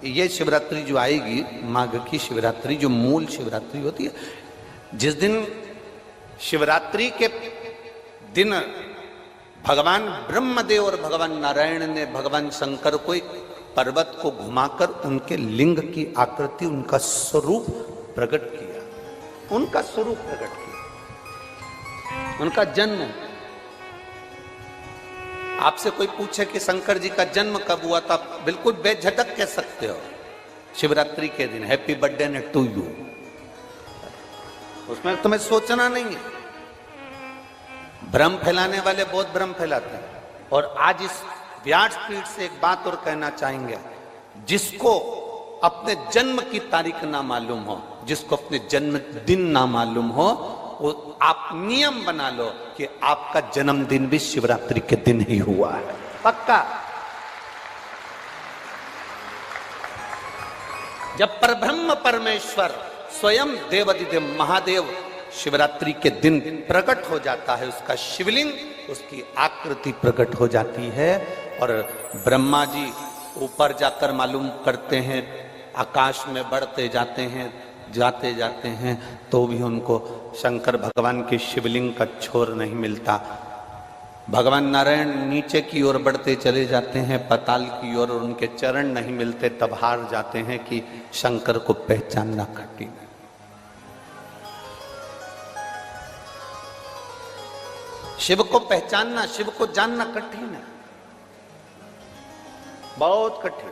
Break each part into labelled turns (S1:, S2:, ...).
S1: ये शिवरात्रि जो आएगी, माघ की शिवरात्रि, जो मूल शिवरात्रि होती है, जिस दिन शिवरात्रि के दिन भगवान ब्रह्मदेव और भगवान नारायण ने भगवान शंकर को एक पर्वत को घुमाकर उनके लिंग की आकृति, उनका स्वरूप प्रकट किया, उनका स्वरूप प्रकट किया, उनका जन्म। आपसे कोई पूछे कि शंकर जी का जन्म कब हुआ था, बिल्कुल बेझटक कह सकते हो, शिवरात्रि के दिन, हैप्पी बर्थडे टू यू। उसमें तुम्हें सोचना नहीं है। भ्रम फैलाने वाले बहुत भ्रम फैलाते हैं। और आज इस व्यासपीठ से एक बात और कहना चाहेंगे, जिसको अपने जन्म की तारीख ना मालूम हो, जिसको अपने जन्म दिन ना मालूम हो, वो आप नियम बना लो कि आपका जन्मदिन भी शिवरात्रि के दिन ही हुआ है, पक्का। जब परब्रह्म परमेश्वर स्वयं देवाधिदेव महादेव शिवरात्रि के दिन प्रकट हो जाता है, उसका शिवलिंग, उसकी आकृति प्रकट हो जाती है। और ब्रह्मा जी ऊपर जाकर मालूम करते हैं, आकाश में बढ़ते जाते हैं, तो भी उनको शंकर भगवान के शिवलिंग का छोर नहीं मिलता। भगवान नारायण नीचे की ओर बढ़ते चले जाते हैं, पाताल की ओर, और उनके चरण नहीं मिलते, तब हार जाते हैं कि शंकर को पहचानना कठिन है। शिव को पहचानना, शिव को जानना कठिन है, बहुत कठिन।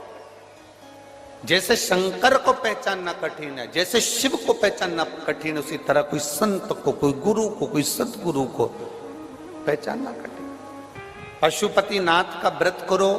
S1: जैसे शंकर को पहचानना कठिन है, जैसे शिव को पहचानना कठिन, उसी तरह कोई संत को, कोई गुरु को, कोई सतगुरु को पहचानना कठिन। पशुपति नाथ का व्रत करो,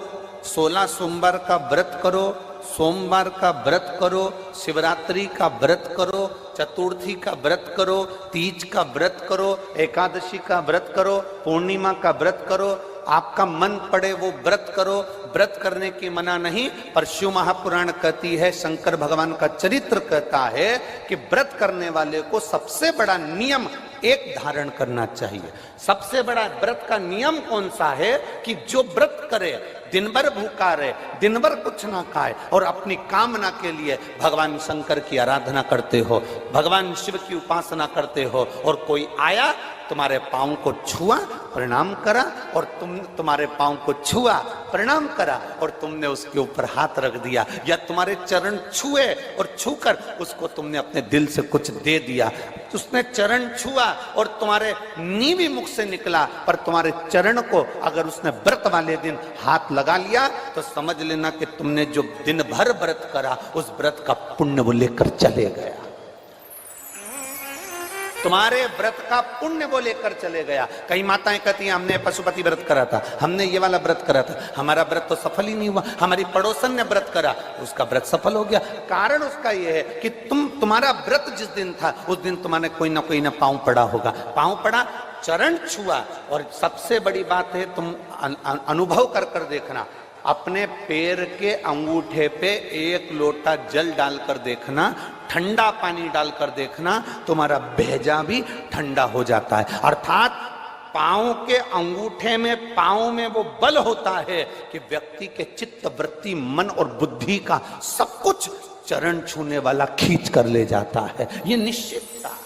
S1: 16 सोमवार का व्रत करो, सोमवार का व्रत करो, शिवरात्रि का व्रत करो, चतुर्थी का व्रत करो, तीज का व्रत करो, एकादशी का व्रत करो, पूर्णिमा का व्रत करो, आपका मन पड़े वो व्रत करो। व्रत करने की मना नहीं, पर शिव महापुराण कहती है, शंकर भगवान का चरित्र कहता है कि व्रत करने वाले को सबसे बड़ा नियम एक धारण करना चाहिए। सबसे बड़ा व्रत का नियम कौन सा है कि जो व्रत करे, दिन भर भूखा रहे, दिन भर कुछ ना खाए, और अपनी कामना के लिए भगवान शंकर की आराधना करते हो, भगवान शिव की उपासना करते हो, और कोई आया तुम्हारे पांव को छुआ, प्रणाम करा, और तुम्हारे पांव को छुआ, प्रणाम करा, और तुमने उसके ऊपर हाथ रख दिया, या तुम्हारे चरण छुए और छूकर उसको तुमने अपने दिल से कुछ दे दिया। उसने चरण छुआ और तुम्हारे नीवी मुख से निकला, पर तुम्हारे चरण को अगर उसने व्रत वाले दिन हाथ लगा लिया, तो समझ लेना कि तुमने जो दिन भर व्रत करा, उस व्रत का पुण्य वो लेकर चले गया। तुम्हारे व्रत का पुण्य वो लेकर चले गया। कई माताएं कहती हैं, हमने पशुपति व्रत करा था, हमने ये वाला व्रत करा था, हमारा व्रत तो सफल ही नहीं हुआ, हमारी पड़ोसन ने व्रत करा, उसका व्रत सफल हो गया। कारण उसका ये है कि तुम्हारा व्रत जिस दिन था, उस दिन तुम्हारे कोई ना पांव पड़ा होगा, पांव पड़ा, चरण छुआ। और सबसे बड़ी बात है, तुम अनुभव कर देखना, अपने पैर के अंगूठे पे एक लोटा जल डालकर देखना, ठंडा पानी डालकर देखना, तुम्हारा भेजा भी ठंडा हो जाता है। अर्थात पांव के अंगूठे में, पांव में वो बल होता है कि व्यक्ति के चित्त, वृत्ति, मन और बुद्धि का सब कुछ चरण छूने वाला खींच कर ले जाता है। ये निश्चितता है।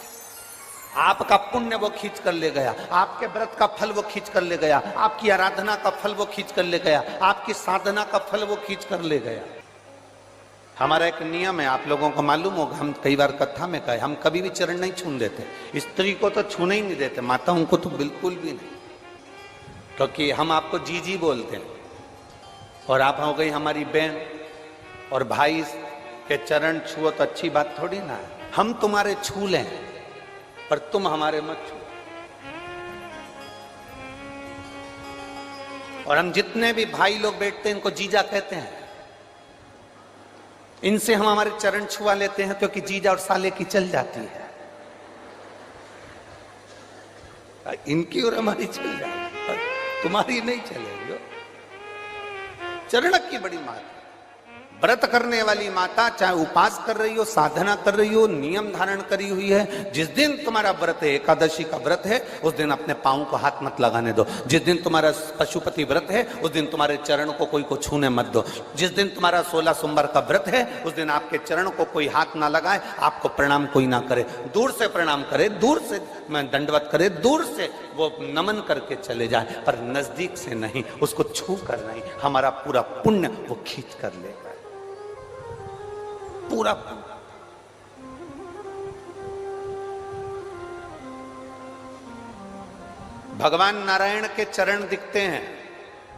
S1: आपका पुण्य वो खींच कर ले गया, आपके व्रत का फल वो खींच कर ले गया, आपकी आराधना का फल वो खींच कर ले गया, आपकी साधना का फल वो खींच कर ले गया। हमारा एक नियम है, आप लोगों को मालूम होगा, हम कई बार कथा में कहे, हम कभी भी चरण नहीं छूने देते। स्त्री को तो छूने ही नहीं देते, माताओं को तो बिल्कुल भी नहीं, क्योंकि हम आपको जीजी बोलते हैं, और आप हो गई हमारी बहन, और भाई के चरण छुओ तो अच्छी बात थोड़ी ना है। हम तुम्हारे छू लें, पर तुम हमारे मत छू। और हम जितने भी भाई लोग बैठते हैं, इनको जीजा कहते हैं, इनसे हम हमारे चरण छुआ लेते हैं, क्योंकि जीजा और साले की चल जाती है, इनकी और हमारी चल जाती है, तुम्हारी नहीं चलेगी। चरण की बड़ी बात है। व्रत करने वाली माता चाहे उपास कर रही हो, साधना कर रही हो, नियम धारण करी हुई है, जिस दिन तुम्हारा व्रत है, एकादशी का व्रत है, उस दिन अपने पांव को हाथ मत लगाने दो। जिस दिन तुम्हारा पशुपति व्रत है, उस दिन तुम्हारे चरण को कोई को छूने मत दो। जिस दिन तुम्हारा 16 सोमवार का व्रत है, उस दिन आपके चरण को कोई हाथ ना लगाए, आपको प्रणाम कोई ना करे, दूर से प्रणाम करे, दूर से दंडवत करे, दूर से वो नमन करके चले जाए, पर नजदीक से नहीं, उसको छू कर नहीं। हमारा पूरा पुण्य वो खींच कर लेगा, पूरा। भगवान नारायण के चरण दिखते हैं,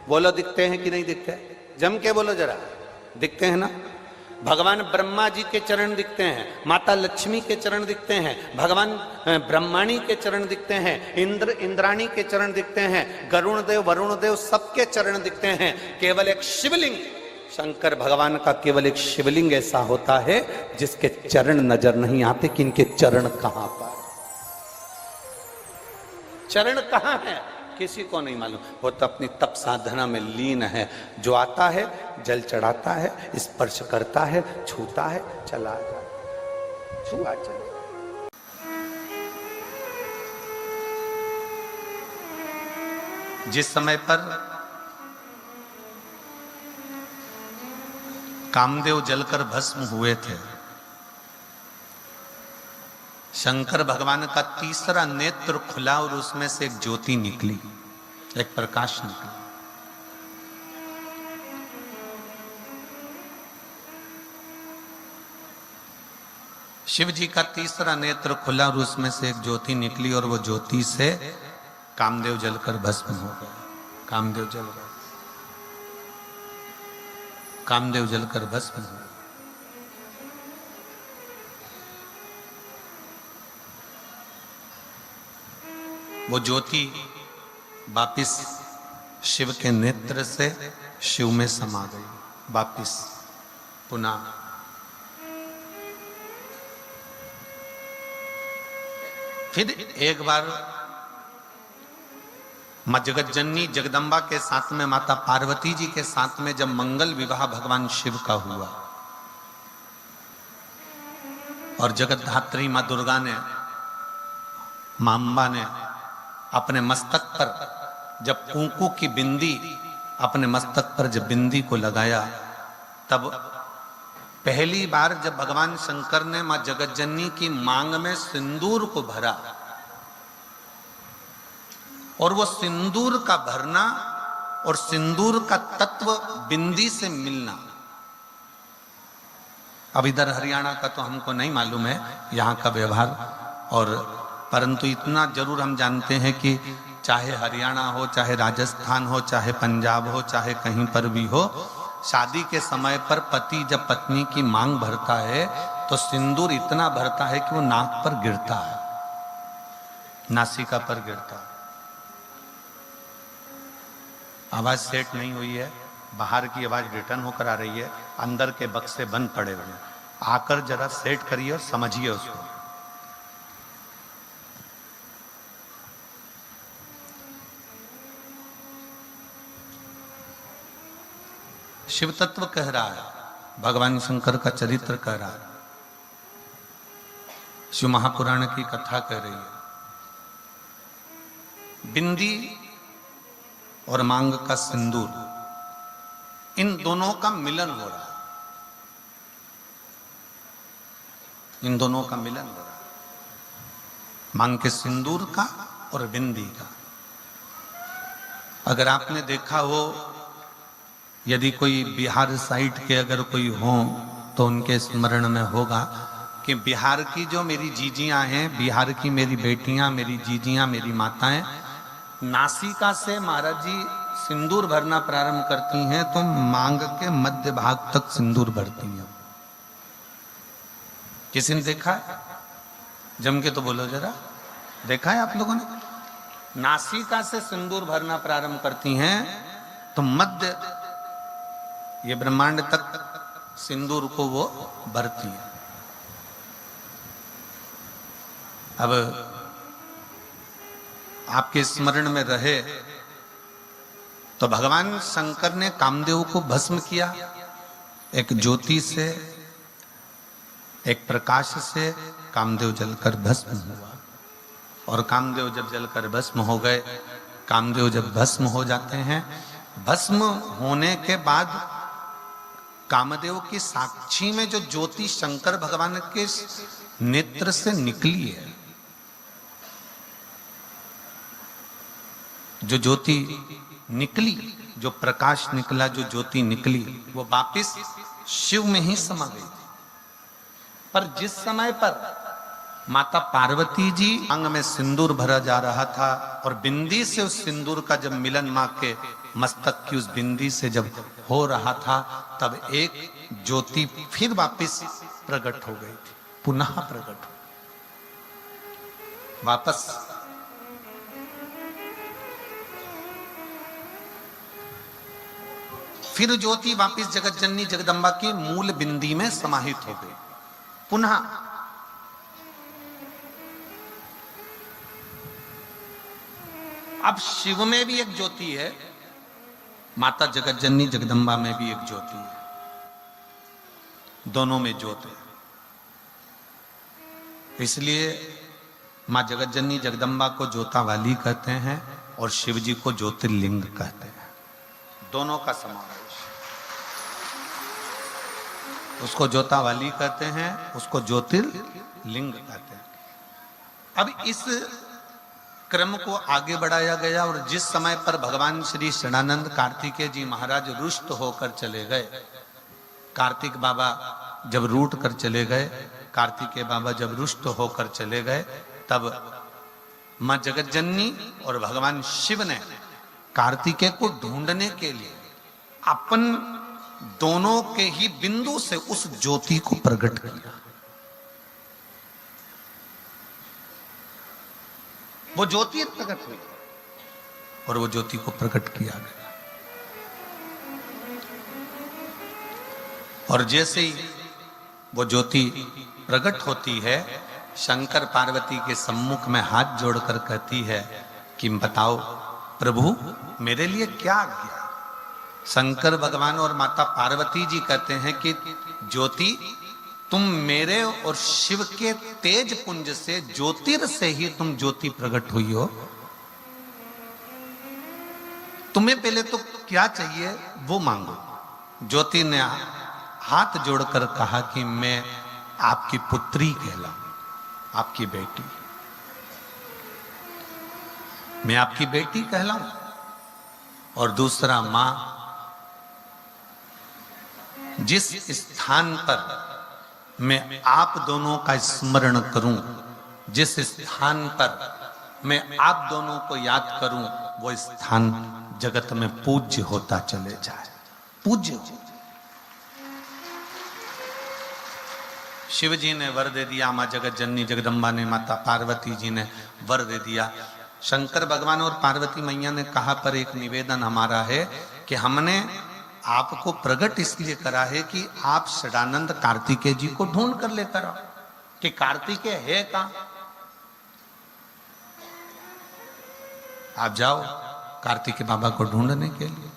S1: बोलो दिखते हैं कि नहीं दिखते? जम के बोलो जरा, दिखते हैं ना? भगवान ब्रह्मा जी के चरण दिखते हैं, माता लक्ष्मी के चरण दिखते हैं, भगवान ब्रह्माणी के चरण दिखते हैं, इंद्राणी के चरण दिखते हैं, गरुण देव वरुण देव सबके चरण दिखते हैं। केवल एक शिवलिंग, शंकर भगवान का केवल एक शिवलिंग ऐसा होता है जिसके चरण नजर नहीं आते कि इनके चरण कहां पर, चरण कहां है किसी को नहीं मालूम। वो तो अपनी तप साधना में लीन है। जो आता है जल चढ़ाता है, स्पर्श करता है, छूता है, चला जाता, छुआ चले। जिस समय पर कामदेव जलकर भस्म हुए थे, शंकर भगवान का तीसरा नेत्र खुला और उसमें से एक ज्योति निकली, एक प्रकाश निकला। शिव जी का तीसरा नेत्र खुला और उसमें से एक ज्योति निकली और वो ज्योति से कामदेव जलकर भस्म हो गए। कामदेव जल गए, कामदेव जलकर भस्म हो गए। वो ज्योति वापिस शिव के नेत्र से शिव में समा गई, वापिस पुनः। फिर एक बार मां जगतजननी जगदम्बा के साथ में माता पार्वती जी के साथ में जब मंगल विवाह भगवान शिव का हुआ और जगतधात्री मां दुर्गा ने, मां अम्बा ने अपने मस्तक पर जब कुंकू की बिंदी अपने मस्तक पर जब बिंदी को लगाया, तब पहली बार जब भगवान शंकर ने मां जगतजननी की मांग में सिंदूर को भरा, और वो सिंदूर का भरना और सिंदूर का तत्व बिंदी से मिलना, अब इधर हरियाणा का तो हमको नहीं मालूम है यहाँ का व्यवहार, और परंतु इतना जरूर हम जानते हैं कि चाहे हरियाणा हो, चाहे राजस्थान हो, चाहे पंजाब हो, चाहे कहीं पर भी हो, शादी के समय पर पति जब पत्नी की मांग भरता है तो सिंदूर इतना भरता है कि वो नाक पर गिरता है, नासिका पर गिरता है। आवाज सेट नहीं हुई है, बाहर की आवाज रिटर्न होकर आ रही है, अंदर के बक्से बंद पड़े हुए हैं। आकर जरा सेट करिए और समझिए उसको। शिव तत्व कह रहा है, भगवान शंकर का चरित्र कह रहा है, शिव महापुराण की कथा कह रही है। बिंदी और मांग का सिंदूर, इन दोनों का मिलन हो रहा है, इन दोनों का मिलन हो रहा है, मांग के सिंदूर का और बिंदी का। अगर आपने देखा हो, यदि कोई बिहार साइड के अगर कोई हो तो उनके स्मरण में होगा कि बिहार की जो मेरी जीजियां हैं, बिहार की मेरी बेटियां, मेरी जीजियां, मेरी माताएं नासिका से महाराज जी सिंदूर भरना प्रारंभ करती हैं तो मांग के मध्य भाग तक सिंदूर भरती हैं। किसी ने देखा है? जम के तो बोलो जरा, देखा है आप लोगों ने? नासिका से सिंदूर भरना प्रारंभ करती हैं तो मध्य ये ब्रह्मांड तक सिंदूर को वो भरती है। अब आपके स्मरण में रहे तो भगवान शंकर ने कामदेव को भस्म किया एक ज्योति से, एक प्रकाश से कामदेव जलकर भस्म हुआ। और कामदेव जब जलकर भस्म हो गए, कामदेव जब भस्म हो जाते हैं, भस्म होने के बाद कामदेव की साक्षी में जो ज्योति शंकर भगवान के नेत्र से निकली है, जो ज्योति निकली, जो प्रकाश निकला, जो ज्योति निकली, वो वापिस शिव में ही समा गई थी। पर जिस समय पर माता पार्वती जी अंग में सिंदूर भरा जा रहा था और बिंदी से उस सिंदूर का जब मिलन मां के मस्तक की उस बिंदी से जब हो रहा था, तब एक ज्योति फिर वापस प्रकट हो गई थी, पुनः प्रकट हो वापस। फिर ज्योति वापस जगत जननी जगदम्बा की मूल बिंदी में समाहित हो गई पुनः। अब शिव में भी एक ज्योति है, माता जगत जननी जगदम्बा में भी एक ज्योति है, दोनों में ज्योति है। इसलिए मां जगत जननी जगदम्बा को ज्योता वाली कहते हैं और शिव जी को ज्योतिर्लिंग कहते हैं, दोनों का समावेश। उसको ज्योता वाली कहते हैं, उसको ज्योतिर्लिंग कहते हैं। अब इस क्रम को आगे बढ़ाया गया और जिस समय पर भगवान श्री षडानंद कार्तिकेय जी महाराज रुष्ट होकर चले गए, कार्तिक बाबा जब रूठ कर चले गए, कार्तिकेय बाबा जब रुष्ट होकर चले गए, तब मां जगत जननी और भगवान शिव ने कार्तिकेय को ढूंढने के लिए अपन दोनों के ही बिंदु से उस ज्योति को प्रकट किया। वो ज्योति प्रकट हुई और वो ज्योति को प्रकट किया गया। और जैसे ही वो ज्योति प्रकट होती है, शंकर पार्वती के सम्मुख में हाथ जोड़कर कहती है कि बताओ प्रभु मेरे लिए क्या आज्ञा। शंकर भगवान और माता पार्वती जी कहते हैं कि ज्योति तुम मेरे और शिव के तेज पुंज से, ज्योतिर से ही तुम ज्योति प्रकट हुई हो। तुम्हें पहले तो क्या चाहिए वो मांगो। ज्योति ने हाथ जोड़कर कहा कि मैं आपकी पुत्री कहलाऊं, आपकी बेटी, मैं आपकी बेटी कहलाऊं। और दूसरा, मां जिस स्थान पर मैं आप दोनों का स्मरण करूं, जिस स्थान पर मैं आप दोनों को याद करूं, वो स्थान जगत में पूज्य होता चले जाए, पूज्य। शिव जी ने वर दे दिया, मां जगत जननी जगदम्बा ने, माता पार्वती जी ने वर दे दिया। शंकर भगवान और पार्वती मैया ने कहा पर एक निवेदन हमारा है कि हमने आपको प्रकट इसलिए करा है कि आप षडानंद कार्तिकेय जी को ढूंढ कर लेकर आओ कि कार्तिकेय है कहां। आप जाओ कार्तिकेय बाबा को ढूंढने के लिए,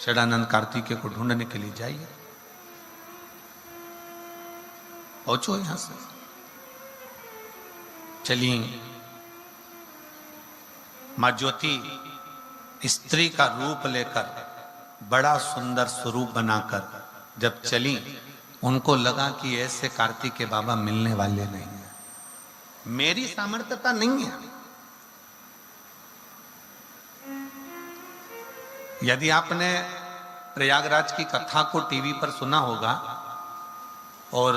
S1: षडानंद कार्तिकेय को ढूंढने के लिए जाइए, पहुंचो यहां से। चलिए, मां ज्योति स्त्री का रूप लेकर, बड़ा सुंदर स्वरूप बनाकर जब चली, उनको लगा कि ऐसे कार्तिकेय बाबा मिलने वाले नहीं है, मेरी सामर्थ्यता नहीं है। यदि आपने प्रयागराज की कथा को टीवी पर सुना होगा और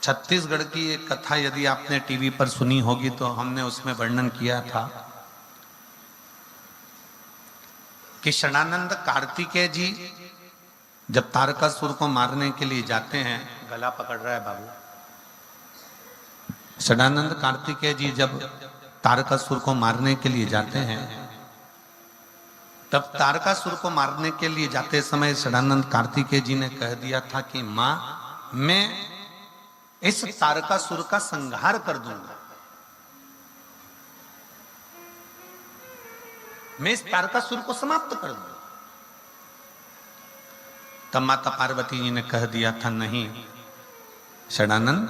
S1: छत्तीसगढ़ की एक कथा यदि आपने टीवी पर सुनी होगी तो हमने उसमें वर्णन किया था कि षडानंद कार्तिकेय जी जब तारकासुर को मारने के लिए जाते हैं, गला पकड़ रहा है बाबू। षडानंद कार्तिकेय जी जब तारकासुर को मारने के लिए जाते हैं, तब तारकासुर को मारने के लिए जाते समय षडानंद कार्तिकेय जी ने कह दिया था कि मां, मैं इस तारकासुर का संहार कर दूंगा, मैं इस तारकासुर को समाप्त कर दूंगा। तब माता पार्वती जी ने कह दिया था, नहीं षडानंद,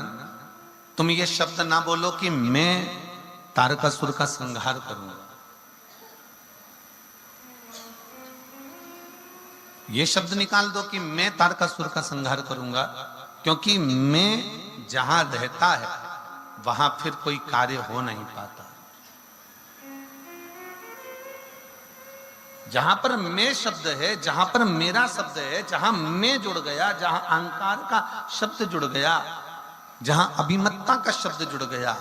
S1: तुम ये शब्द ना बोलो कि मैं तारकासुर का संहार करूंगा। ये शब्द निकाल दो कि मैं तारकासुर का संहार करूंगा, क्योंकि मैं जहां रहता है वहां फिर कोई कार्य हो नहीं पाता। जहां पर मैं शब्द है, जहां पर मेरा शब्द है, जहां मैं जुड़ गया, जहां अहंकार का शब्द जुड़ गया, जहां अभिमत्ता का शब्द जुड़ गया,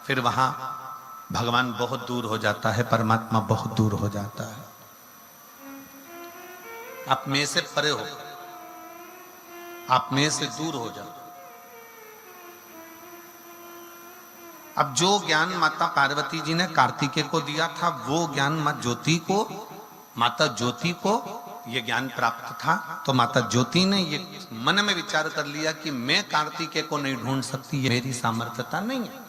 S1: फिर वहां भगवान बहुत दूर हो जाता है, परमात्मा बहुत दूर हो जाता है। आप में से परे हो, आप में से दूर हो जाओ। अब जो ज्ञान माता पार्वती जी ने कार्तिकेय को दिया था, वो ज्ञान माता ज्योति को ये ज्ञान प्राप्त था। तो माता ज्योति ने ये मन में विचार कर लिया कि मैं कार्तिकेय को नहीं ढूंढ सकती, ये मेरी सामर्थ्यता नहीं है।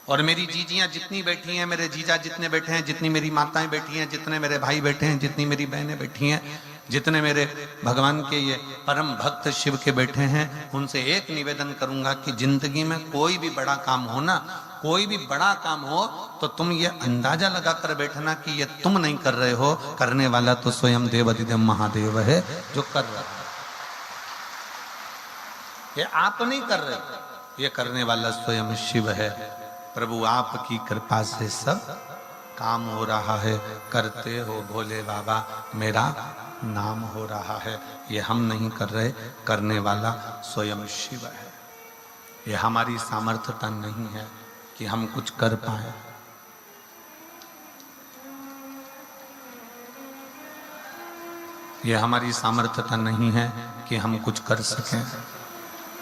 S1: और मेरी जीजियां जितनी बैठी हैं, मेरे जीजा जितने बैठे हैं, जितनी मेरी माताएं बैठी हैं, जितने मेरे भाई बैठे हैं, जितनी मेरी बहनें बैठी हैं, जितने मेरे भगवान के ये परम भक्त शिव के बैठे हैं, उनसे एक निवेदन करूंगा कि जिंदगी में कोई भी बड़ा काम हो ना, कोई भी बड़ा काम हो तो तुम ये अंदाजा लगाकर बैठना कि ये तुम नहीं कर रहे हो, करने वाला तो स्वयं देवाधिदेव महादेव है जो कर रहा है। ये आप नहीं कर रहे, ये करने वाला स्वयं शिव है। प्रभु आपकी कृपा से सब काम हो रहा है, करते हो भोले बाबा, मेरा नाम हो रहा है। ये हम नहीं कर रहे, करने वाला स्वयं शिव है। ये हमारी सामर्थ्यता नहीं है कि हम कुछ कर पाए। ये हमारी सामर्थ्यता नहीं है कि हम कुछ कर सकें।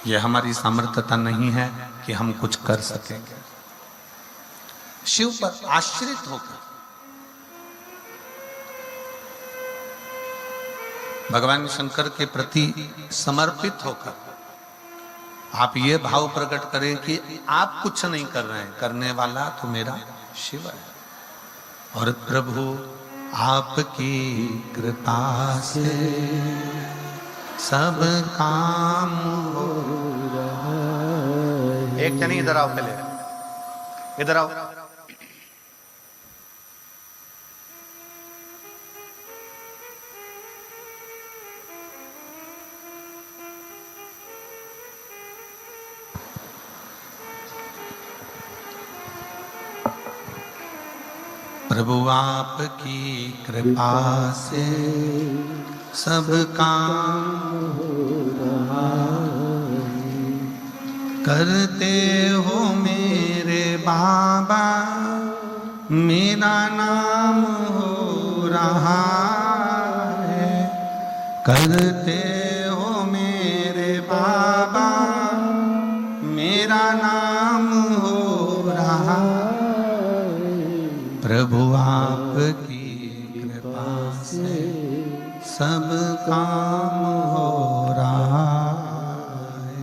S1: ये हमारी सामर्थ्यता नहीं है कि हम कुछ कर सकेंगे। शिव पर आश्रित होकर, भगवान शंकर के प्रति समर्पित होकर आप ये भाव प्रकट करें कि आप कुछ नहीं कर रहे हैं, करने वाला तो मेरा शिव है। और प्रभु आपकी कृपा से सब काम हो रहा है। एक जनी इधर आओ, पहले इधर आओ। प्रभु आपकी कृपा से सब काम हो रहा है, करते हो मेरे बाबा, मेरा नाम हो रहा है। करते हो मेरे बाबा, मेरा नाम हो रहा है। प्रभु आपकी कृपा से सब काम हो रहा है।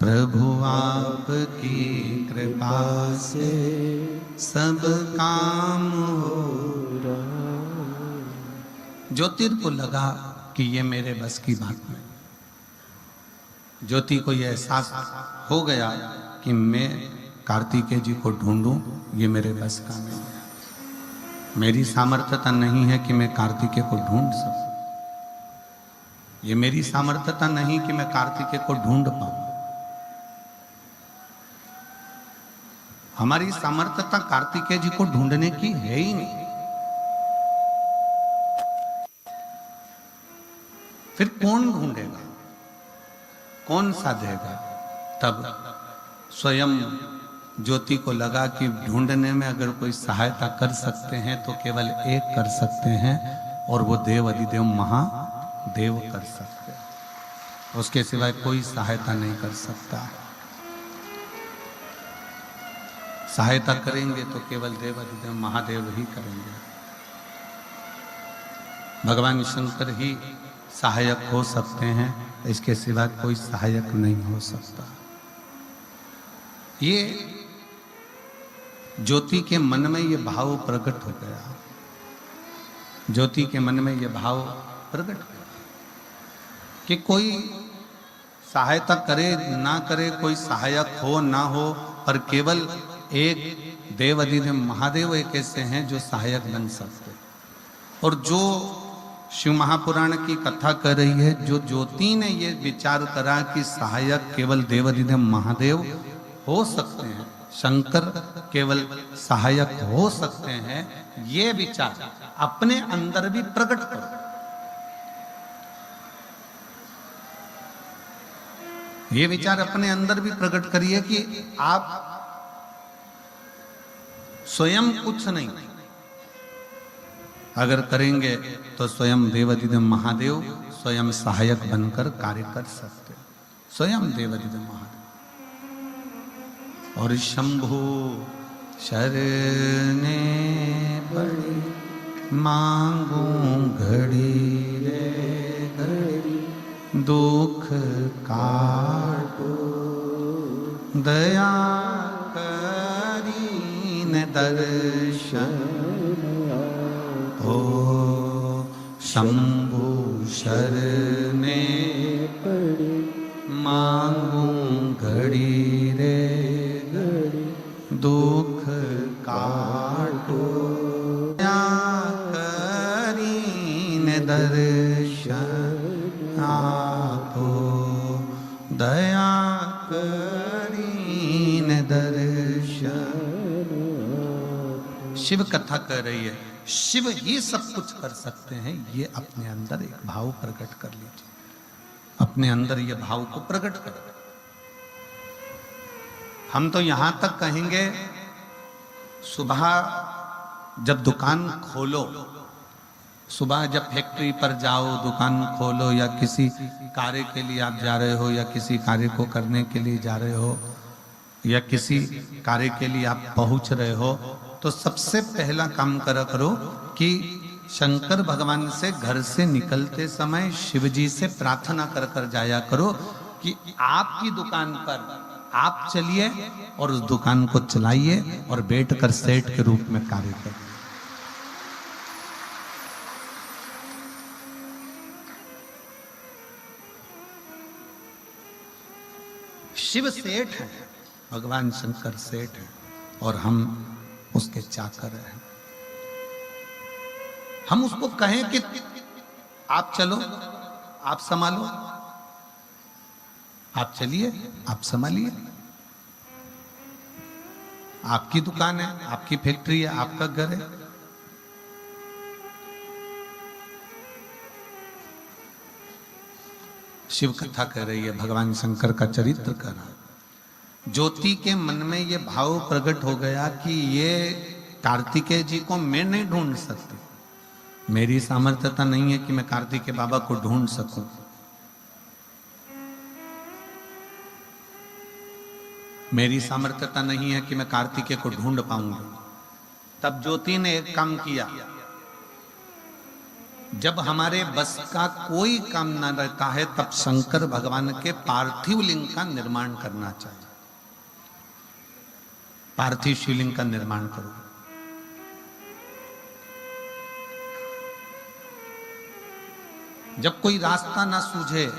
S1: प्रभु आपकी कृपा से सब काम हो रहा है। ज्योतिर को लगा कि ये मेरे बस की बात नहीं। ज्योति को यह एहसास हो गया कि मैं कार्तिकेय जी को ढूंढूं, ये मेरे बस का नहीं है। मेरी सामर्थ्यता नहीं है कि मैं कार्तिकेय को ढूंढ सकूं। ये मेरी सामर्थ्यता नहीं कि मैं कार्तिकेय को ढूंढ पाऊं। हमारी सामर्थ्यता कार्तिकेय जी को ढूंढने की है ही नहीं। फिर कौन ढूंढेगा, कौन साधेगा? तब स्वयं ज्योति को लगा कि ढूंढने में अगर कोई सहायता कर सकते हैं तो केवल एक कर सकते हैं, और वो देव अधिदेव महादेव कर सकते हैं। उसके सिवाय कोई सहायता नहीं कर सकता। सहायता करेंगे तो केवल देव अधिदेव महादेव ही करेंगे। भगवान शंकर ही सहायक हो सकते हैं, इसके सिवा कोई सहायक नहीं हो सकता। ये ज्योति के मन में ये भाव प्रकट हो गया। ज्योति के मन में ये भाव प्रकट हो गया। कि कोई सहायता करे ना करे, कोई सहायक हो ना हो, पर केवल एक देव अधिदेव महादेव एक ऐसे हैं जो सहायक बन सकते। और जो शिव महापुराण की कथा कर रही है, जो ज्योति ने ये विचार करा कि सहायक केवल देव अधिदेव महादेव हो सकते हैं, शंकर केवल सहायक हो सकते हैं, ये विचार अपने अंदर भी प्रकट करो। ये विचार अपने अंदर भी प्रकट करिए कि आप स्वयं कुछ नहीं, अगर करेंगे तो स्वयं देवाधिदेव महादेव स्वयं सहायक बनकर कार्य कर सकते, स्वयं देवाधिदेव महादेव। और शंभु शरणे पड़ी मांगू घड़ी रे घड़ी, दुख काटो दया करीन दर्शन हो। शंभु शरणे पड़ी मांगू घड़ी रे घड़ी, दुख काटो दया करीन दर्शन आपो, दया करीन दर्शन। शिव कथा कर रही है, शिव ही सब कुछ कर सकते हैं। ये अपने अंदर एक भाव प्रकट कर लीजिए, अपने अंदर ये भाव को प्रकट कर। हम तो यहां तक कहेंगे, सुबह जब दुकान खोलो, सुबह जब फैक्ट्री पर जाओ, दुकान खोलो, या किसी कार्य के लिए आप जा रहे हो, या किसी कार्य को करने के लिए जा रहे हो, या किसी कार्य के लिए आप पहुंच रहे हो, तो सबसे पहला काम करो कि शंकर भगवान से घर से निकलते समय शिव जी से प्रार्थना कर कर जाया करो कि आपकी दुकान पर आप चलिए और उस दुकान को चलाइए और बैठकर सेठ के रूप में कार्य करिए। शिव सेठ है, भगवान शंकर सेठ है, और हम उसके चाकर हैं। हम उसको कहें कि आप चलो, आप संभालो, आप चलिए, आप संभालिए, आपकी दुकान है, आपकी फैक्ट्री है, आपका घर है। शिव कथा कह रही है, भगवान शंकर का चरित्र कर रहा है। ज्योति के मन में ये भाव प्रकट हो गया कि ये कार्तिकेय जी को मैं नहीं ढूंढ सकती, मेरी सामर्थ्यता नहीं है कि मैं कार्तिकेय बाबा को ढूंढ सकूं। मेरी सामर्थ्यता नहीं है कि मैं कार्तिकेय को ढूंढ पाऊंगा। तब ज्योति ने एक काम किया, जब हमारे बस का कोई काम ना रहता है, तब शंकर भगवान के पार्थिव लिंग का निर्माण करना चाहिए। पार्थिव शिवलिंग का निर्माण करो। जब कोई रास्ता ना सूझे,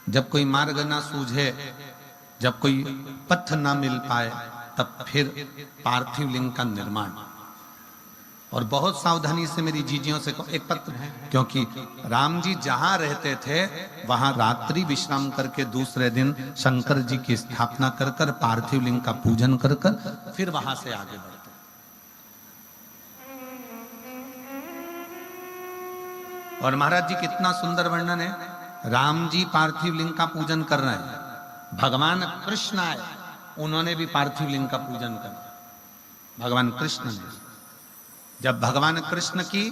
S1: जब कोई मार्ग ना सूझे, जब कोई पथ ना मिल पाए, तब फिर पार्थिव लिंग का निर्माण। और बहुत सावधानी से मेरी जीजियों से एक पत्र है, क्योंकि राम जी जहां रहते थे वहां रात्रि विश्राम करके दूसरे दिन शंकर जी की स्थापना कर कर पार्थिव लिंग का पूजन कर कर फिर वहां से आगे बढ़ते। और महाराज जी कितना सुंदर वर्णन है, राम जी पार्थिव लिंग का पूजन कर रहे हैं, भगवान कृष्ण आए, उन्होंने भी पार्थिव लिंग का पूजन कर। भगवान कृष्ण ने, जब भगवान कृष्ण की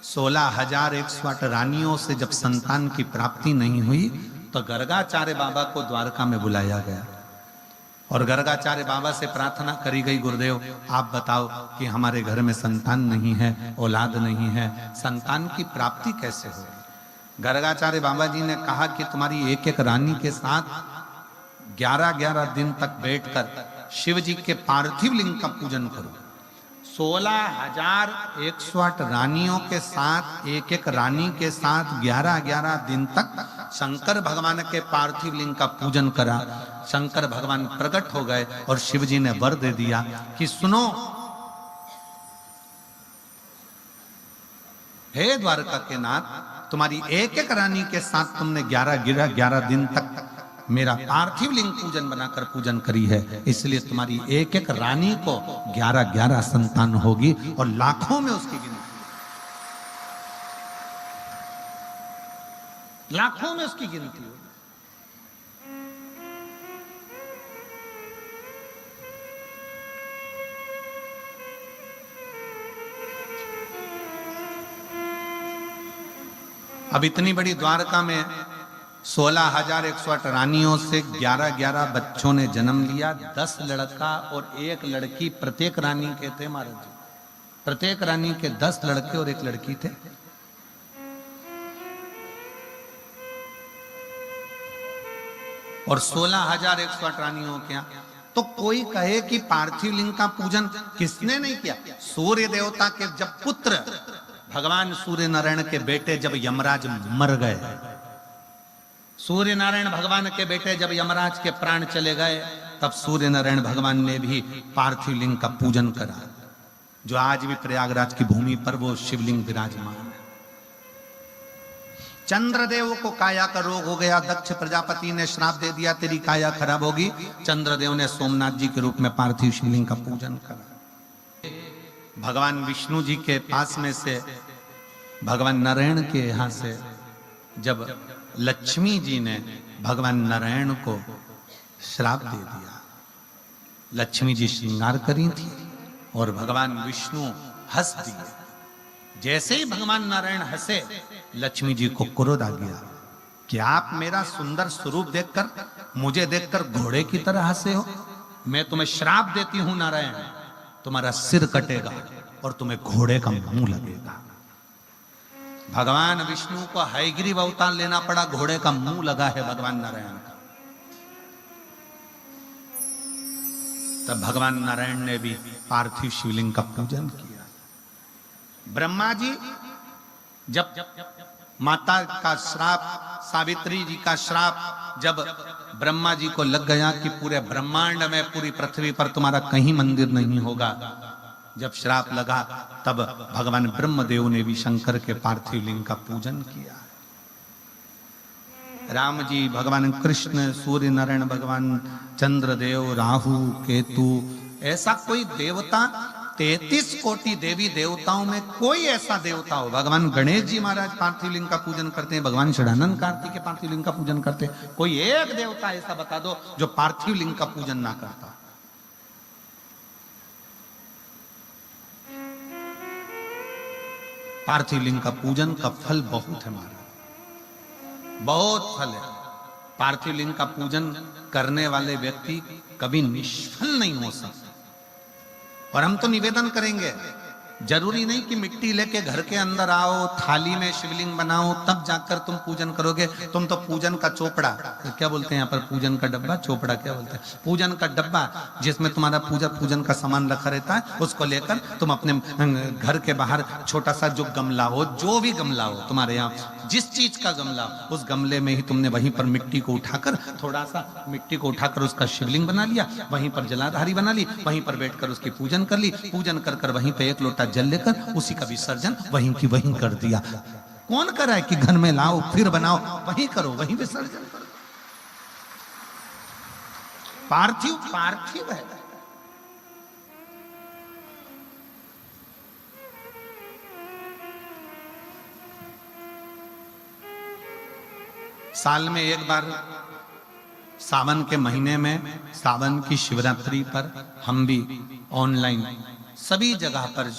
S1: 16,108 रानियों से जब संतान की प्राप्ति नहीं हुई, तो गर्गाचार्य बाबा को द्वारका में बुलाया गया और गर्गाचार्य बाबा से प्रार्थना करी गई, गुरुदेव आप बताओ कि हमारे घर में संतान नहीं है, औलाद नहीं है, संतान की प्राप्ति कैसे हो। गर्गाचार्य बाबा जी ने कहा कि तुम्हारी एक एक रानी के साथ 11-11 दिन तक बैठकर शिव जी के पार्थिव लिंग का पूजन करो। 16,108 रानियों के साथ, एक एक रानी के साथ 11-11 दिन तक शंकर भगवान के पार्थिव लिंग का पूजन करा, शंकर भगवान प्रकट हो गए और शिव जी ने वर दे दिया कि सुनो हे द्वारका के नाथ, तुम्हारी एक एक रानी के साथ तुमने 11 दिन तक मेरा पार्थिव लिंग पूजन बनाकर पूजन करी है, इसलिए तुम्हारी एक एक रानी को 11 संतान होगी और लाखों में उसकी गिनती, लाखों में उसकी गिनती होगी। अब इतनी बड़ी द्वारका में 16,108 रानियों से 11 बच्चों ने जन्म लिया, 10 लड़का और 1 लड़की प्रत्येक रानी के थे महाराज जी, प्रत्येक रानी के 10 लड़के और 1 लड़की थे। और 16,108 रानियों के यहाँ तो कोई कहे कि पार्थिव लिंग का पूजन किसने नहीं किया? सूर्य देवता के जब पुत्र भगवान सूर्य नारायण के बेटे जब यमराज मर गए, सूर्य नारायण भगवान के बेटे जब यमराज के प्राण चले गए, तब सूर्य नारायण भगवान ने भी पार्थिव लिंग का पूजन करा, जो आज भी प्रयागराज की भूमि पर वो शिवलिंग विराजमान है। चंद्रदेव को काया का रोग हो गया, दक्ष प्रजापति ने श्राप दे दिया तेरी काया खराब होगी, चंद्रदेव ने सोमनाथ जी के रूप में पार्थिव शिवलिंग का पूजन करा। भगवान विष्णु जी के पास में से भगवान नारायण के यहां से जब लक्ष्मी जी ने भगवान नारायण को श्राप दे दिया, लक्ष्मी जी श्रृंगार करी थी और भगवान विष्णु हंस दिए। जैसे ही भगवान नारायण हंसे, लक्ष्मी जी को क्रोध आ गया कि आप मेरा सुंदर स्वरूप देखकर, मुझे देखकर घोड़े की तरह हंसे हो, मैं तुम्हें श्राप देती हूं नारायण, तुम्हारा सिर कटेगा और तुम्हें घोड़े का मुंह लगेगा। भगवान विष्णु को हयग्रीव अवतार लेना पड़ा, घोड़े का मुंह लगा है भगवान नारायण का। तब भगवान नारायण ने भी पार्थिव शिवलिंग का पूजन किया। ब्रह्मा जी जब माता का श्राप, सावित्री जी का श्राप जब ब्रह्मा जी को लग गया कि पूरे ब्रह्मांड में, पूरी पृथ्वी पर तुम्हारा कहीं मंदिर नहीं होगा, जब श्राप लगा, तब भगवान ब्रह्मदेव ने भी शंकर के पार्थिव लिंग का पूजन किया। राम जी, भगवान कृष्ण, सूर्य नारायण भगवान, चंद्रदेव, राहु, केतु, ऐसा कोई देवता 33 कोटि देवी देवताओं में कोई ऐसा देवता हो, भगवान गणेश जी महाराज पार्थिव लिंग का पूजन करते हैं, भगवान षडानंद कार्तिक के पार्थिव लिंग का पूजन करते हैं, कोई एक देवता ऐसा बता दो जो पार्थिव लिंग का पूजन ना करता। पार्थिव लिंग का पूजन का फल बहुत है महाराज, बहुत फल है। पार्थिव लिंग का पूजन करने वाले व्यक्ति कभी निष्फल नहीं हो सकते। और हम तो निवेदन करेंगे, जरूरी नहीं कि मिट्टी लेके घर के अंदर आओ, थाली में शिवलिंग बनाओ, तब जाकर तुम पूजन करोगे। तुम तो पूजन का चोपड़ा, क्या बोलते हैं यहाँ पर, पूजन का डब्बा, चोपड़ा क्या बोलते हैं, पूजन का डब्बा जिसमें तुम्हारा पूजन का सामान रखा रहता है, उसको लेकर तुम अपने घर के बाहर छोटा सा जो गमला हो, जो भी गमला हो तुम्हारे यहाँ, जिस चीज का गमला हो, उस गमले में ही तुमने वहीं पर मिट्टी को उठाकर, थोड़ा सा मिट्टी को उठाकर उसका शिवलिंग बना लिया, वहीं पर जलाधारी बना ली, वहीं पर बैठकर उसकी पूजन कर ली, पूजन कर कर वहीं पे 1 लोटा जल लेकर उसी का विसर्जन वहीं की वहीं कर दिया। कौन करा है कि घर में लाओ फिर बनाओ, वहीं करो, वहीं विसर्जन करो। पार्थिव पार्थिव है। साल में एक बार सावन के महीने में, सावन की शिवरात्रि पर हम भी ऑनलाइन सभी जगह पर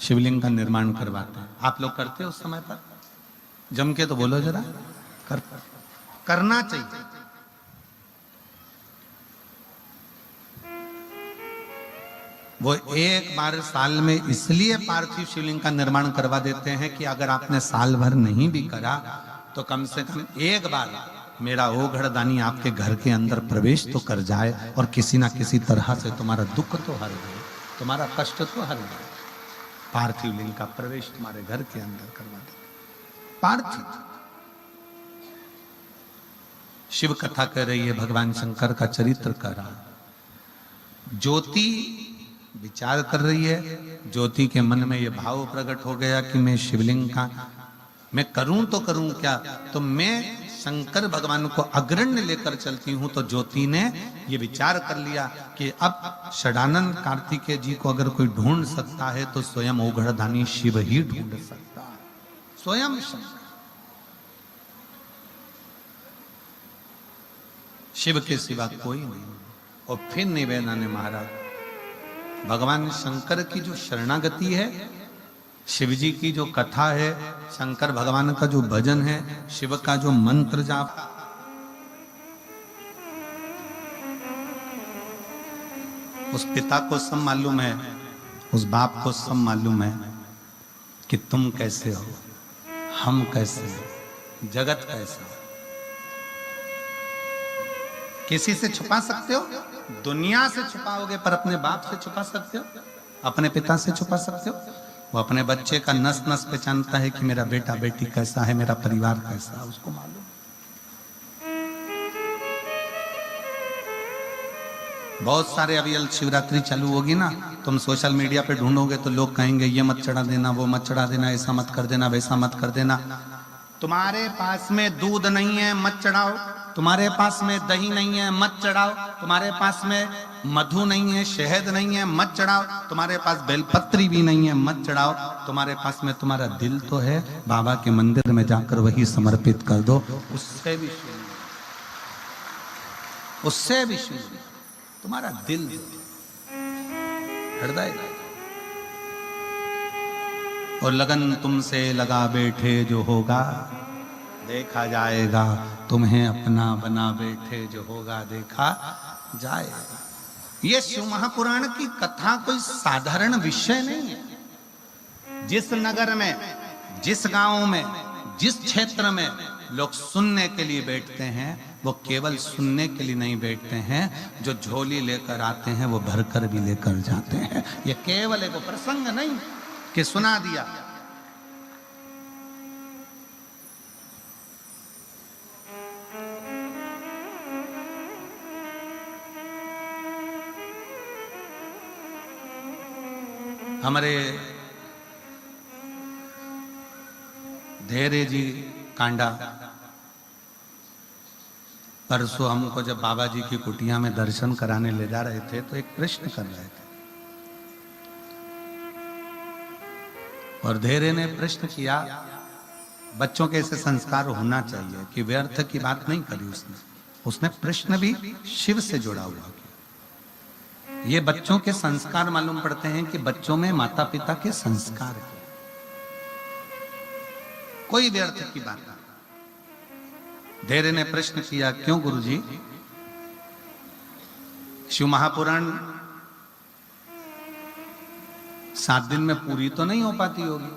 S1: शिवलिंग का निर्माण करवाते हैं। आप लोग करते हो उस समय पर? जम के तो बोलो जरा, करना चाहिए। वो एक बार साल में इसलिए पार्थिव शिवलिंग का निर्माण करवा देते हैं कि अगर आपने साल भर नहीं भी करा तो कम से कम एक बार मेरा ओघड़दानी आपके घर के अंदर प्रवेश तो कर जाए और किसी ना किसी तरह से तुम्हारा दुख तो हर जाए, तुम्हारा कष्ट तो हर जाए। पार्थिव लिंग का प्रवेश तुम्हारे घर के अंदर करवा दे। पार्थिव शिव कथा कह रही है, भगवान शंकर का चरित्र कह रहा। ज्योति विचार कर रही है, ज्योति के मन में यह भाव प्रकट हो गया कि मैं शिवलिंग का मैं करूं तो करूं क्या, तो मैं शंकर भगवान को अग्रण्य लेकर चलती हूं। तो ज्योति ने यह विचार कर लिया कि अब षडानंद कार्तिकेय जी को अगर कोई ढूंढ सकता है तो स्वयं ओघड़दानी शिव ही ढूंढ सकता है, स्वयं शंकर। शिव के सिवा कोई नहीं। और फिर निवेदन ने महाराज भगवान शंकर की जो शरणागति है, शिव जी की जो कथा है, शंकर भगवान का जो भजन है, शिव का जो मंत्र जाप, उस पिता को सब मालूम है, उस बाप को सब मालूम है कि तुम कैसे हो, हम कैसे हो, जगत कैसा हो। किसी से छुपा सकते हो? दुनिया से छुपाओगे, पर अपने बाप से छुपा सकते हो? अपने पिता से छुपा सकते हो? वो अपने बच्चे का नस नस पहचानता है कि मेरा बेटा बेटी कैसा है, मेरा परिवार कैसा है, उसको मालूम। बहुत सारे अभी शिवरात्रि चालू होगी ना, तुम सोशल मीडिया पे ढूंढोगे तो लोग कहेंगे ये मत चढ़ा देना, वो मत चढ़ा देना, ऐसा मत कर देना, वैसा मत कर देना। तुम्हारे पास में दूध नहीं है मत चढ़ाओ, तुम्हारे पास में दही नहीं है मत चढ़ाओ, तुम्हारे पास में मधु नहीं है, शहद नहीं है मत चढ़ाओ, तुम्हारे पास बेलपत्री भी नहीं है मत चढ़ाओ, तुम्हारे पास में तुम्हारा दिल तो है, बाबा के मंदिर में जाकर वही समर्पित कर दो, उससे भी शुद्ध, उससे भी शुद्ध तुम्हारा दिल, हृदय। और लगन तुमसे लगा बैठे जो होगा देखा जाएगा, तुम्हें अपना बना बैठे जो होगा देखा जाएगा। ये शिव महापुराण की कथा कोई साधारण विषय नहीं है। जिस नगर में, जिस गांव में, जिस क्षेत्र में लोग सुनने के लिए बैठते हैं, वो केवल सुनने के लिए नहीं बैठते हैं, जो झोली लेकर आते हैं वो भरकर भी लेकर जाते हैं। ये केवल एक प्रसंग नहीं कि सुना दिया। हमारे धैर्य जी कांडा परसों हमको जब बाबा जी की कुटिया में दर्शन कराने ले जा रहे थे तो एक प्रश्न कर रहे थे, और धैर्य ने प्रश्न किया, बच्चों के ऐसे संस्कार होना चाहिए कि व्यर्थ की बात नहीं करी उसने प्रश्न भी शिव से जोड़ा हुआ। ये बच्चों के संस्कार मालूम पड़ते हैं कि बच्चों में माता पिता के संस्कार है, कोई व्यर्थ की बात नहीं। धैर्य ने प्रश्न किया, क्यों गुरुजी, शिव महापुराण 7 दिन में पूरी तो नहीं हो पाती होगी,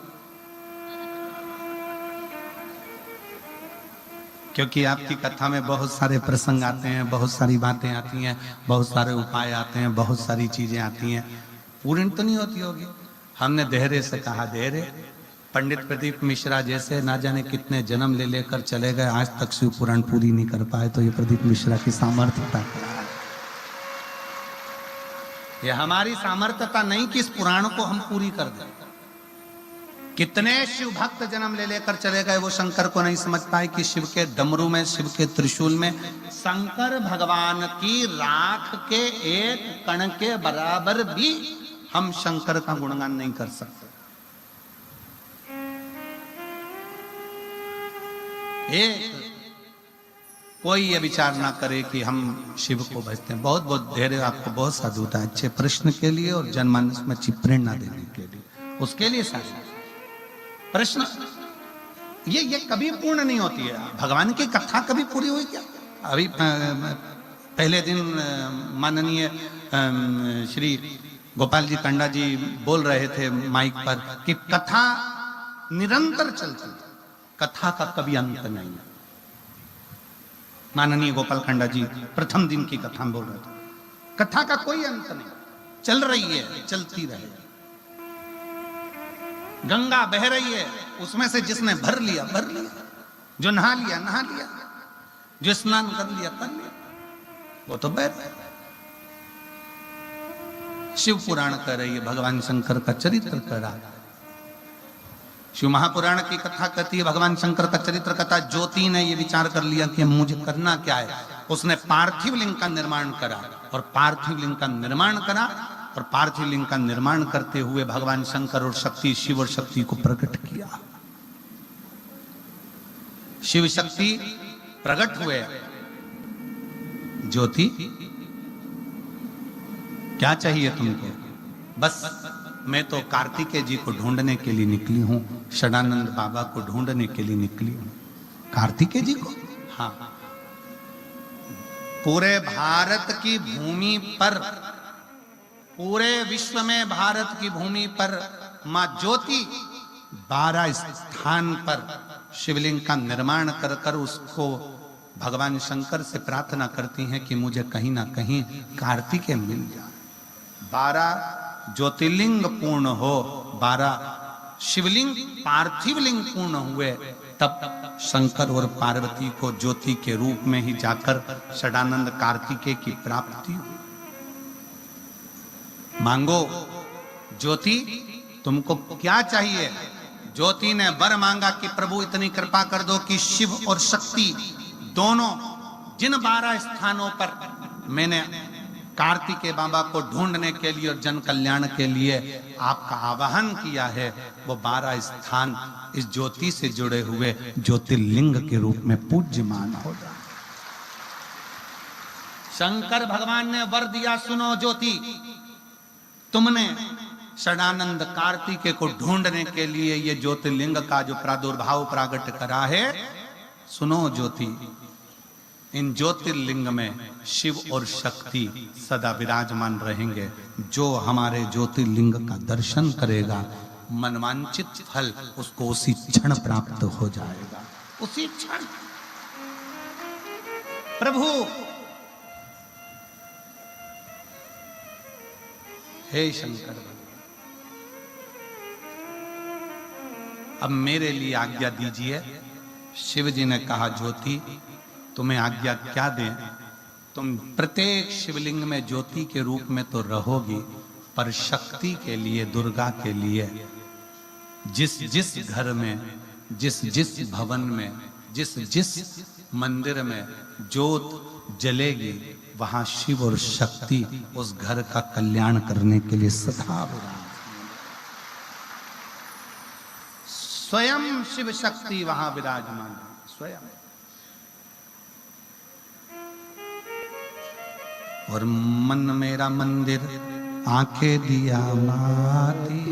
S1: क्योंकि आपकी कथा में बहुत सारे प्रसंग आते हैं, बहुत सारी बातें आती हैं, बहुत सारे उपाय आते हैं, बहुत सारी चीजें आती हैं, पूरी तो नहीं होती होगी। हमने धैर्य से कहा, धैर्य, पंडित प्रदीप मिश्रा जैसे ना जाने कितने जन्म ले लेकर चले गए, आज तक शिव पुराण पूरी नहीं कर पाए, तो ये प्रदीप मिश्रा की सामर्थ्यता है। ये हमारी सामर्थ्यता नहीं कि इस पुराण को हम पूरी कर दें। कितने शिव भक्त जन्म ले लेकर चले गए, वो शंकर को नहीं समझ पाए कि शिव के डमरू में, शिव के त्रिशूल में शंकर भगवान की राख के एक कण के बराबर भी हम शंकर का गुणगान नहीं कर सकते। एक कोई ये विचार ना करे कि हम शिव को भजते हैं। बहुत बहुत धैर्य आपको बहुत साधुता है अच्छे प्रश्न के लिए और जनमानस में अच्छी प्रेरणा देने के लिए, उसके लिए साधु प्रश्न ये कभी पूर्ण नहीं होती है। भगवान की कथा कभी पूरी हुई क्या? अभी पहले दिन माननीय श्री गोपाल जी कांडा जी बोल रहे थे माइक पर कि कथा निरंतर चलती, कथा का कभी अंत नहीं है। माननीय गोपाल कांडा जी प्रथम दिन की कथा बोल रहे थे, कथा का कोई अंत नहीं, चल रही है, चलती रहेगी। गंगा बह रही है, उसमें से जिसने भर लिया भर लिया, जो नहा लिया नहा लिया। जो स्नान कर लिया वो तो बैठ। शिव पुराण कह रही है, भगवान शंकर का चरित्र कह रहा है। शिव महापुराण की कथा कहती है भगवान शंकर का चरित्र कथा। ज्योति ने ये विचार कर लिया कि मुझे करना क्या है। उसने पार्थिव लिंग का निर्माण करा और पार्थिव लिंग का निर्माण करा और पार्थिव लिंग का निर्माण करते हुए भगवान शंकर और शक्ति, शिव और शक्ति को प्रकट किया। शिव शक्ति प्रकट हुए। ज्योति क्या चाहिए तुमको? बस मैं तो कार्तिकेय जी को ढूंढने के लिए निकली हूं, षडानंद बाबा को ढूंढने के लिए निकली हूं। कार्तिकेय जी को? हाँ। पूरे भारत की भूमि पर, पूरे विश्व में भारत की भूमि पर मां ज्योति 12 स्थान पर शिवलिंग का निर्माण कर कर उसको भगवान शंकर से प्रार्थना करती हैं कि मुझे कहीं ना कहीं कार्तिकेय मिल जाए। 12 ज्योतिर्लिंग पूर्ण हो, 12 शिवलिंग पार्थिव लिंग पूर्ण हुए, तब शंकर और पार्वती को ज्योति के रूप में ही जाकर षडानंद कार्तिकेय की प्राप्ति हुई। मांगो ज्योति, तुमको क्या चाहिए? ज्योति ने वर मांगा कि प्रभु इतनी कृपा कर दो कि शिव और शक्ति दोनों जिन 12 स्थानों पर मैंने कार्तिकेय बाबा को ढूंढने के लिए और जन कल्याण के लिए आपका आवाहन किया है, वो 12 स्थान इस ज्योति से जुड़े हुए ज्योतिर्लिंग के रूप में पूज्यमान हो जाए। शंकर भगवान ने वर दिया, सुनो ज्योति, तुमने षडानंद कार्तिकेय को ढूंढने के लिए ये ज्योतिर्लिंग का जो प्रादुर्भाव प्रागट करा है, सुनो ज्योति, इन ज्योतिर्लिंग में शिव और शक्ति सदा विराजमान रहेंगे। जो हमारे ज्योतिर्लिंग का दर्शन करेगा, मनवांचित फल उसको उसी क्षण प्राप्त हो जाएगा। उसी क्षण। प्रभु हे शंकर, अब मेरे लिए आज्ञा दीजिए। शिव जी ने कहा, ज्योति तुम्हें आज्ञा क्या दें? तुम प्रत्येक शिवलिंग में ज्योति के रूप में तो रहोगी, पर शक्ति के लिए, दुर्गा के लिए, जिस जिस घर में, जिस जिस भवन में, जिस जिस मंदिर में ज्योत जलेगी, वहां शिव और शक्ति उस घर का कल्याण करने के लिए सदा विराजमान। स्वयं शिव शक्ति वहां विराजमान है, स्वयं। और मन मेरा मंदिर, आंखें दिया माती,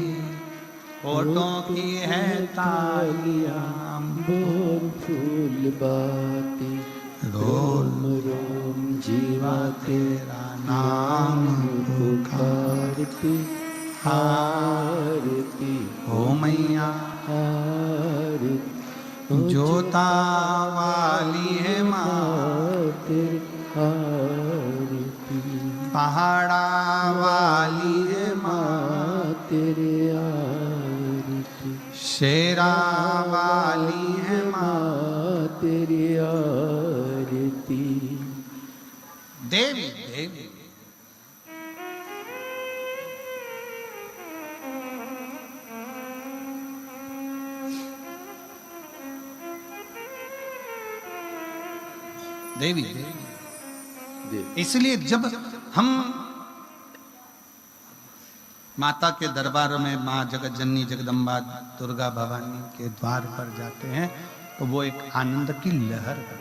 S1: होठों की है तालियां,
S2: बोल फूल बाती, रोम रोम जीवा तेरा नाम पुकारती, आरती
S1: ओ मैया
S2: आरती,
S1: जोता वाली है माँ
S2: तेरी आरती,
S1: पहाड़ा वाली है
S2: माँ तेरी आरती,
S1: शेरा वाली है
S2: माँ तेरी आरती।
S1: देवी देवी देवी देवी। इसलिए जब हम माता के दरबार में, माँ जगत जननी जगदम्बा दुर्गा भवानी के द्वार पर जाते हैं, तो वो एक आनंद की लहर है,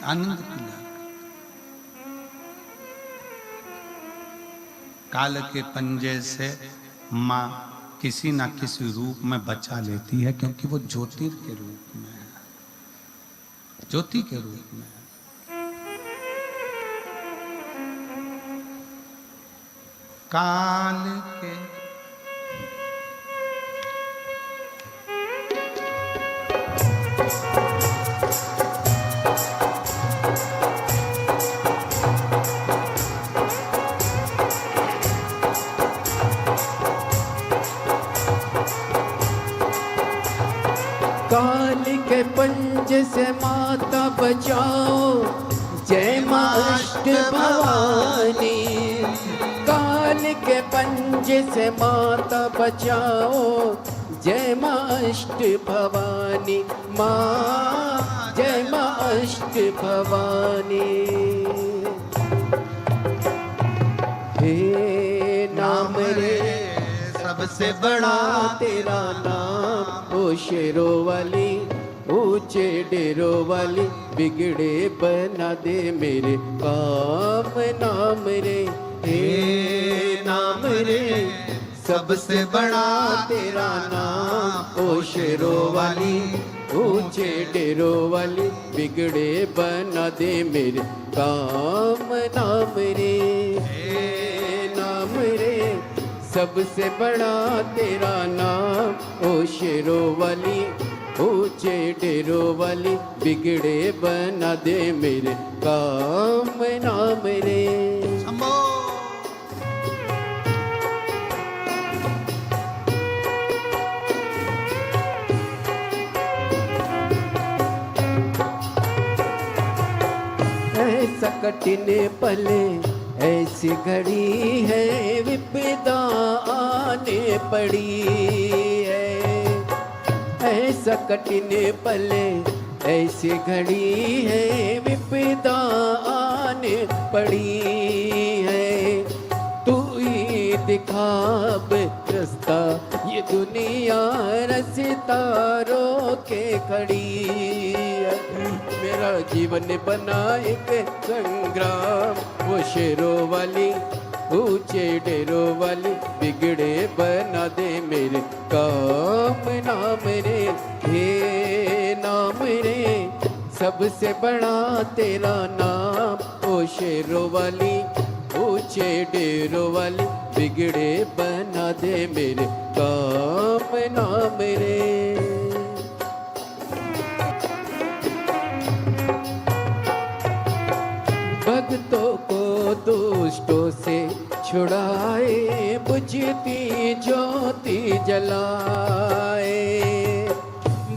S1: आनंद की लहर। काल के पंजे से माँ किसी ना किसी रूप में बचा लेती है, क्योंकि वो ज्योतिर के रूप में है, ज्योति के रूप में है। काल के
S2: काल काल के पंज से माता बचाओ, जय माँ अष्ट भवानी। काल के पंज से माता बचाओ, जय माँ अष्ट भवानी। माँ जय माँ अष्ट भवानी। हे नाम रे
S1: सबसे
S2: बड़ा तेरा नाम, ओ शेरों वाली ऊंचे डेरों वाली, बिगड़े बना दे मेरे काम। नाम रे हे नाम रे सबसे बड़ा तेरा नाम, ओ शेरों वाली ऊंचे डेरों वाली, बिगड़े बना दे मेरे काम। नाम रे हे नाम रे सबसे बड़ा तेरा नाम, ओ शेरों वाली ऊंचे डेरों वाली, बिगड़े बना दे मेरे काम। नाम रे ऐसा कठिन पले, ऐसी घड़ी है विपदा आने पड़ी है। ऐसा कठिन पले, ऐसी घड़ी है विपदा आने पड़ी है। तू ही दिखा रास्ता, ये दुनिया रास्ता रोके खड़ी है। मेरा जीवन बना एक संग्राम, वो शेरों वाली ऊंचे डेरों वाली, बिगड़े बना दे मेरे काम। नाम रे हे नाम रे सबसे बड़ा तेरा नाम, ओ शेरों वाली ऊंचे डेरों वाली, बिगड़े बना दे मेरे काम। नाम रे भक्तों को दुष्टों से छुड़ाए, बुझती ज्योति जलाए।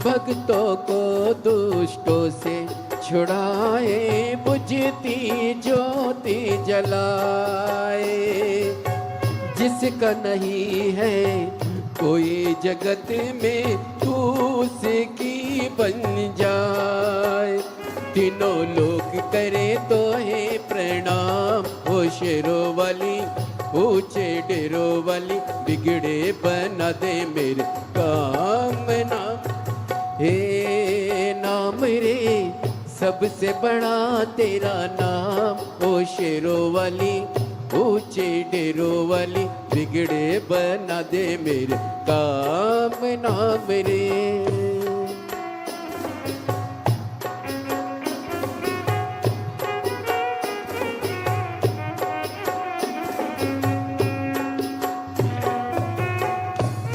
S2: भक्तों को दुष्टों से छुड़ाए, बुझती ज्योति जलाए। जिसका नहीं है कोई जगत में, तू उसकी बन जाए। तीनों लोग करे तो है प्रणाम, ओ शेरों वाली ऊंचे डेरों वाली, बिगड़े बना दे मेरे काम। नाम हे नाम रे सबसे बड़ा तेरा नाम, ओ शेरों वाली ऊंचे डेरों वाली, बिगड़े बना दे मेरे काम। नाम रे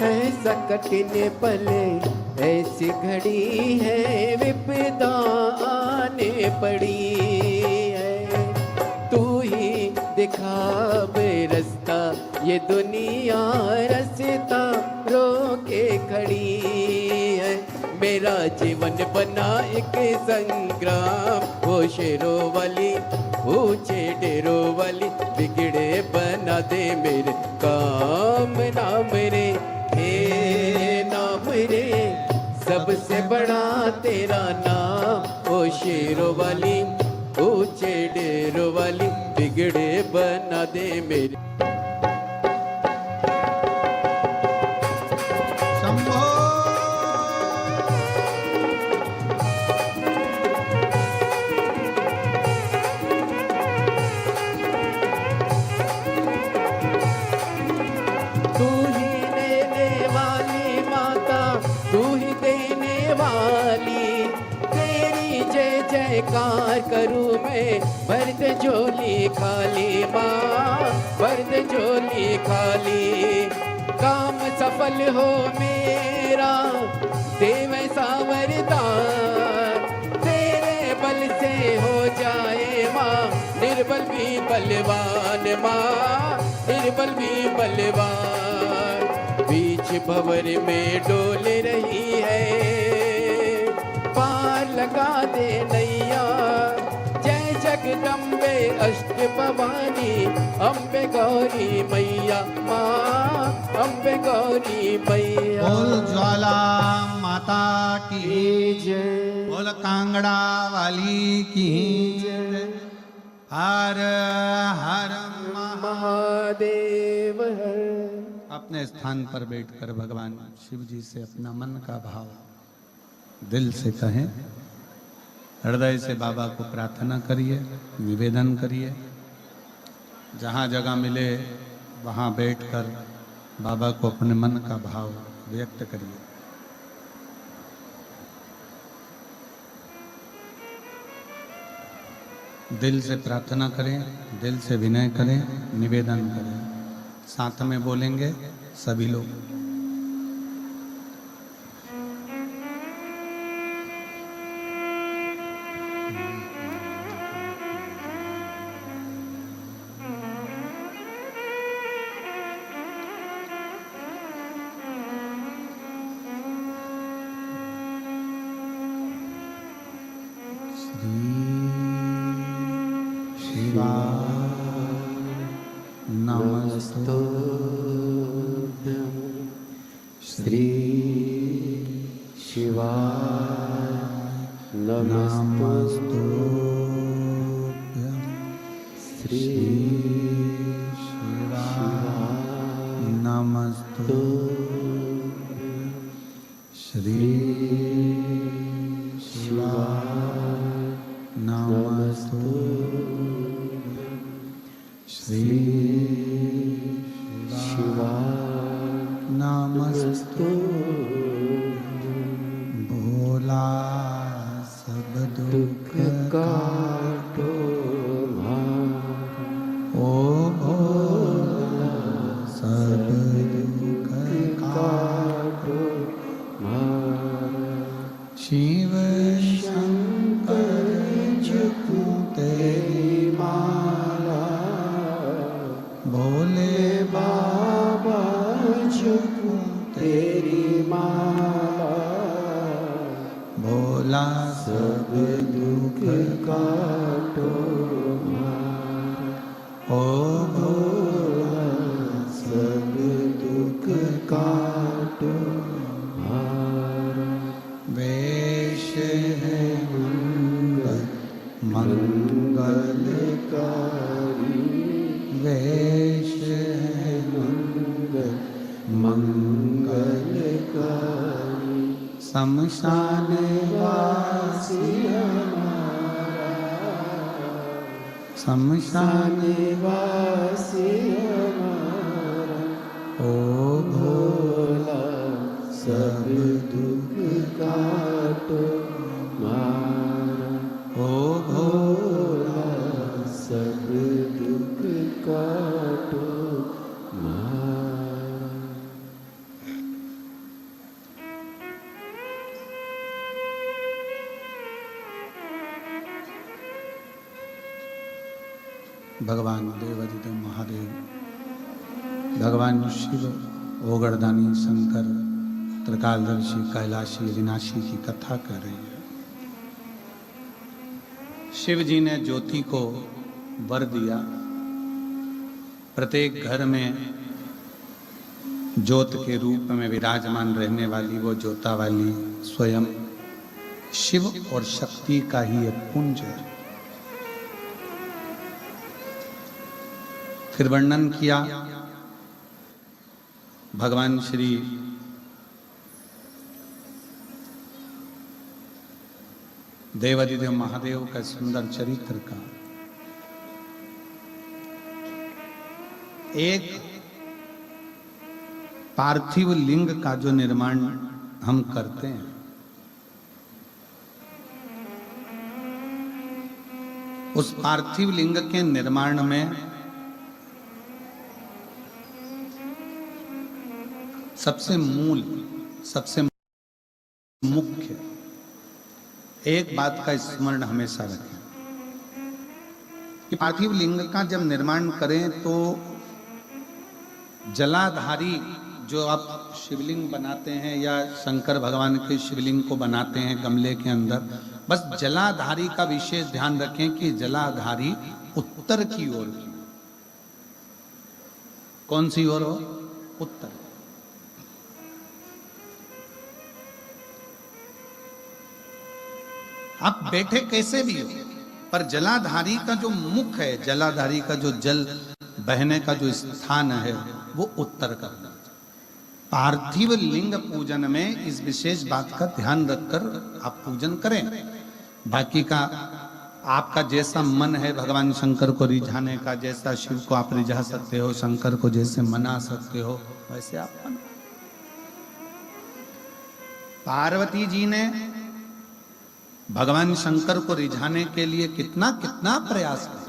S2: ऐसा कठिन पले, ऐसी घड़ी है विपदा आने पड़ी है। तू ही दिखा रास्ता, ये दुनिया रास्ता रोके खड़ी है। मेरा जीवन बना एक संग्राम, वो शेरों वाली ऊंचे डेरों वाली, बिगड़े बना दे मेरे काम। नाम रे हे नाम रे सबसे बड़ा तेरा नाम, ओ शेरों वाली ऊंचे डेरों वाली, बिगड़े बना दे मेरे। तू ही देने वाली माता, तू ही देने वाली, तेरी जय जयकार करूँ मैं, भर दे झोली खाली माँ, भर दे झोली खाली। काम सफल हो मेरा, दे वैसा वरदान, तेरे बल से हो जाए माँ, निर्बल भी बलवान माँ, निर्बल भी बलवान। बीच भंवर में डोल रही है, लगा दे नैया। जय जगदम्बे अष्ट भवानी अम्बे गौरी मैया, माँ अम्बे गौरी मैया।
S3: बोल ज्वाला माता की
S2: जय,
S3: बोल कांगड़ा वाली की
S2: जय,
S3: हर हर
S2: महादेव हर।
S3: अपने स्थान पर बैठकर भगवान शिव जी से अपना मन का भाव दिल से कहें, हृदय से बाबा को प्रार्थना करिए, निवेदन करिए। जहाँ जगह मिले वहाँ बैठकर बाबा को अपने मन का भाव व्यक्त करिए। दिल से प्रार्थना करें, दिल से विनय करें, निवेदन करें। साथ में बोलेंगे सभी लोग।
S2: नमस्तुभ्यं श्री शिवाय नमस्तुभ्यं श्री शिवाय नमस्तुभ्यं श्री शिवाय नमस्तुभ्यं श्री भोला सब दुख काटो ओ भोला सब दुख काटो शिव शंकर झुकू तेरी माला, भोले बाबा झुकू तेरी माला। भोला सब दुख काटो ओ भोला सब दुख काटो। वेश है मंगल मंगलकारी, वेश है मंगल मंगलकारी। शमशान वासी हमारा, शमशान वासी हमारा। ओ भोला सब दुख काटो मारा, ओ भोला सब दुख काटो मारा।
S3: भगवान देवादिदेव महादेव, भगवान शिव, ओगरदानी शंकर, त्रिकालदर्शी, कैलाशी, अविनाशी की कथा कर रही है। शिव जी ने ज्योति को वर दिया। प्रत्येक घर में ज्योत के रूप में विराजमान रहने वाली वो ज्योता वाली स्वयं शिव और शक्ति का ही एक पुंज है। फिर वर्णन किया भगवान श्री देवादिदेव महादेव का सुंदर चरित्र का। एक पार्थिव लिंग का जो निर्माण हम करते हैं, उस पार्थिव लिंग के निर्माण में सबसे मूल, सबसे मुख्य एक बात का स्मरण हमेशा रखें कि पार्थिव लिंग का जब निर्माण करें तो जलाधारी जो आप शिवलिंग बनाते हैं या शंकर भगवान के शिवलिंग को बनाते हैं गमले के अंदर, बस जलाधारी का विशेष ध्यान रखें कि जलाधारी उत्तर की ओर की। कौन सी ओर हो? उत्तर। आप बैठे कैसे भी हो, पर जलाधारी का जो मुख है, जलाधारी का जो जल बहने का जो स्थान है, वो उत्तर का। पार्थिव लिंग पूजन में इस विशेष बात का ध्यान रखकर आप पूजन करें। बाकी का आपका जैसा मन है भगवान शंकर को रिझाने का, जैसा शिव को आप रिझा सकते हो, शंकर को जैसे मना सकते हो, वैसे आप मनाओ। पार्वती जी ने भगवान शंकर को रिझाने के लिए कितना कितना प्रयास किया।